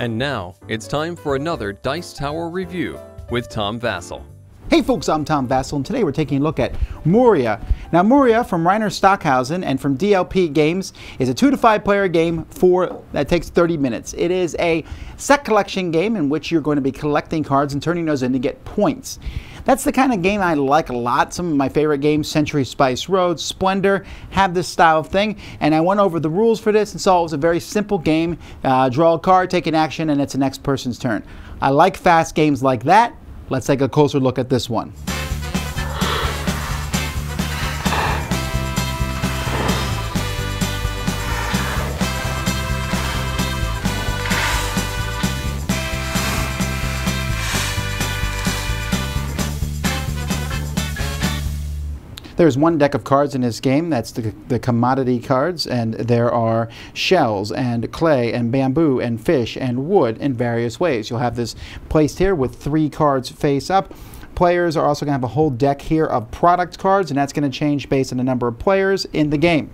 And now, it's time for another Dice Tower review with Tom Vasel. Hey folks, I'm Tom Vasel, and today we're taking a look at Moorea. Now Moorea from Reiner Stockhausen and from DLP Games is a 2 to 5 player game that takes 30 minutes. It is a set collection game in which you're going to be collecting cards and turning those in to get points. That's the kind of game I like a lot. Some of my favorite games, Century Spice Road, Splendor, have this style of thing. And I went over the rules for this and saw it was a very simple game. Draw a card, take an action, and it's the next person's turn. I like fast games like that. Let's take a closer look at this one. There's one deck of cards in this game. That's the commodity cards, and there are shells and clay and bamboo and fish and wood in various ways. You'll have this placed here with 3 cards face up. Players are also going to have a whole deck here of product cards, and that's going to change based on the number of players in the game.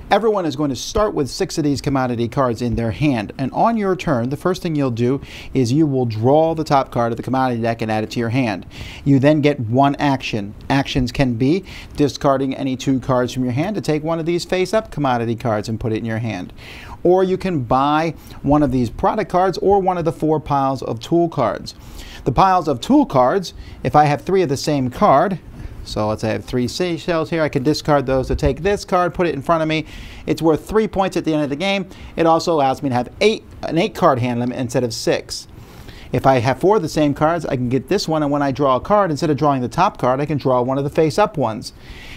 Everyone is going to start with 6 of these commodity cards in their hand, and on your turn, the first thing you'll do is you will draw the top card of the commodity deck and add it to your hand. You then get one action. Actions can be discarding any 2 cards from your hand to take one of these face-up commodity cards and put it in your hand. Or you can buy one of these product cards or one of the 4 piles of tool cards. The piles of tool cards, if I have 3 of the same card, so let's say I have 3 seashells here. I can discard those to take this card, put it in front of me. It's worth 3 points at the end of the game. It also allows me to have an 8 card hand limit instead of 6. If I have 4 of the same cards, I can get this one, and when I draw a card, instead of drawing the top card, I can draw one of the face-up ones.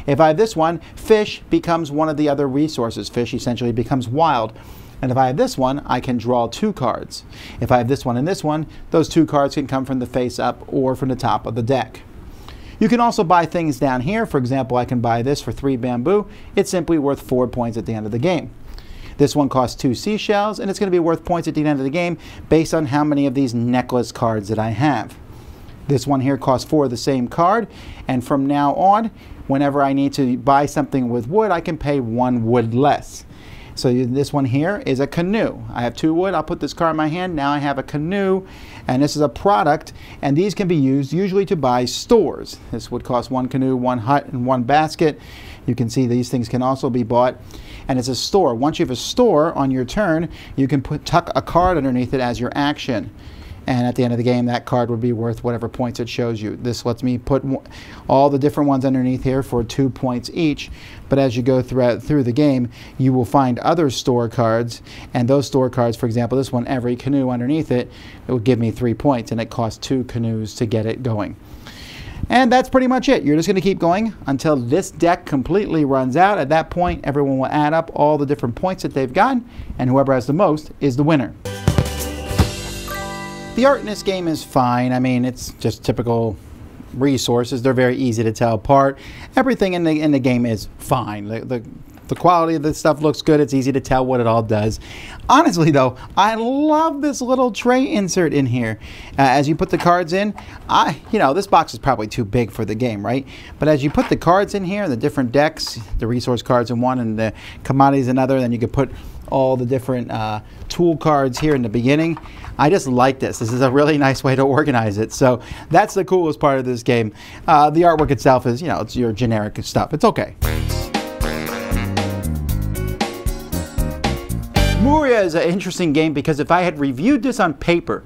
If I have this one, fish becomes one of the other resources. Fish essentially becomes wild. And if I have this one, I can draw 2 cards. If I have this one and this one, those 2 cards can come from the face-up or from the top of the deck. You can also buy things down here. For example, I can buy this for 3 bamboo. It's simply worth 4 points at the end of the game. This one costs 2 seashells, and it's going to be worth points at the end of the game based on how many of these necklace cards that I have. This one here costs 4 of the same card, and from now on, whenever I need to buy something with wood, I can pay 1 wood less. So this one here is a canoe. I have 2 wood. I'll put this card in my hand. Now I have a canoe, and this is a product, and these can be used usually to buy stores. This would cost 1 canoe, 1 hut, and 1 basket. You can see these things can also be bought, and it's a store. Once you have a store on your turn, you can tuck a card underneath it as your action. And at the end of the game, that card would be worth whatever points it shows you. This lets me put all the different ones underneath here for 2 points each. But as you go through the game, you will find other store cards. And those store cards, for example, this one, every canoe underneath it, it will give me 3 points. And it costs 2 canoes to get it going. And that's pretty much it. You're just going to keep going until this deck completely runs out. At that point, everyone will add up all the different points that they've gotten. And whoever has the most is the winner. The art in this game is fine. I mean, it's just typical resources. They're very easy to tell apart. Everything in the game is fine. The quality of the stuff looks good. It's easy to tell what it all does. Honestly, though, I love this little tray insert in here. As you put the cards in, this box is probably too big for the game, right? But as you put the cards in here, the different decks, the resource cards in one and the commodities in another, then you could put all the different tool cards here in the beginning. I just like this. This is a really nice way to organize it. So that's the coolest part of this game. The artwork itself is, it's your generic stuff. It's okay. Moorea is an interesting game because if I had reviewed this on paper,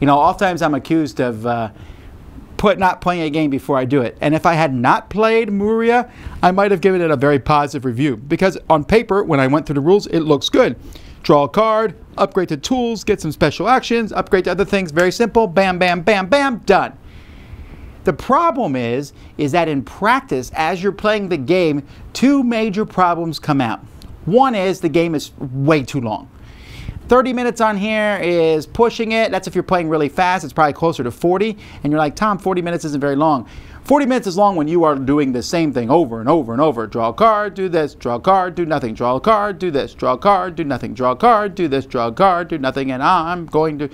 oftentimes I'm accused of not playing a game before I do it. And if I had not played Moorea, I might have given it a very positive review because on paper, when I went through the rules, it looks good. Draw a card, upgrade to tools, get some special actions, upgrade to other things. Very simple. Bam, bam, bam, bam, done. The problem is that in practice, as you're playing the game, 2 major problems come out. One is the game is way too long. 30 minutes on here is pushing it. That's if you're playing really fast. It's probably closer to 40. And you're like, Tom, 40 minutes isn't very long. 40 minutes is long when you are doing the same thing over and over and over. Draw a card, do this, draw a card, do nothing. Draw a card, do this, draw a card, do nothing. Draw a card, do this, draw a card, do nothing. And I'm going to...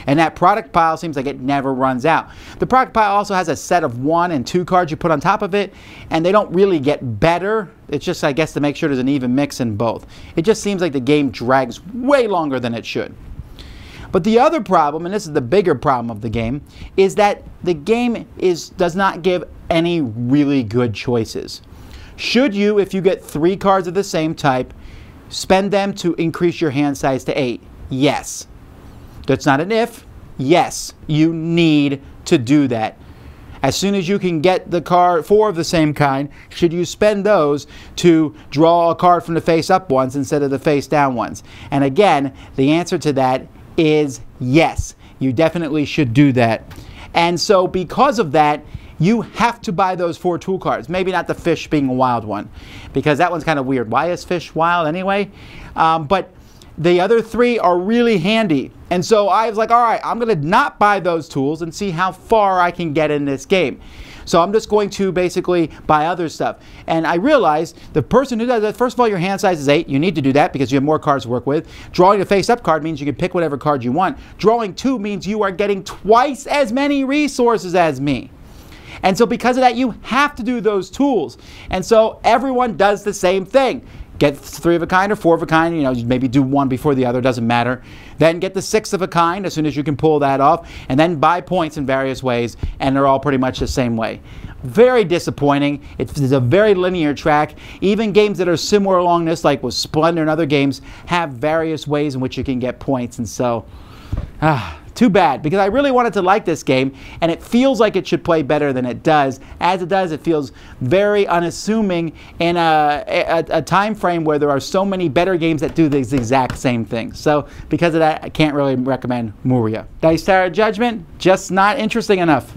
And that product pile seems like it never runs out. The product pile also has a set of 1 and 2 cards you put on top of it, and they don't really get better. It's just, I guess, to make sure there's an even mix in both. It just seems like the game drags way longer than it should. But the other problem, and this is the bigger problem of the game, is that the game does not give any really good choices. Should you, if you get 3 cards of the same type, spend them to increase your hand size to 8? Yes. That's not an if. Yes, you need to do that. As soon as you can get the card 4 of the same kind, should you spend those to draw a card from the face-up ones instead of the face-down ones? And again, the answer to that is yes. You definitely should do that. And so because of that, you have to buy those 4 tool cards. Maybe not the fish being a wild one, because that one's kind of weird. Why is fish wild anyway? But the other 3 are really handy. And so I was like, all right, I'm going to not buy those tools and see how far I can get in this game. So I'm just going to basically buy other stuff. And I realized the person who does that, first of all, your hand size is 8. You need to do that because you have more cards to work with. Drawing a face-up card means you can pick whatever card you want. Drawing 2 means you are getting twice as many resources as me. And so because of that, you have to do those tools. And so everyone does the same thing. Get 3 of a kind or 4 of a kind, you know, maybe do one before the other, doesn't matter. Then get the 6 of a kind as soon as you can pull that off, and then buy points in various ways, and they're all pretty much the same way. Very disappointing. It's a very linear track. Even games that are similar along this, like with Splendor and other games, have various ways in which you can get points, and so, too bad, because I really wanted to like this game, and it feels like it should play better than it does. As it does, it feels very unassuming in a time frame where there are so many better games that do the exact same thing. So because of that, I can't really recommend Moorea. Dice Tower Judgment, just not interesting enough.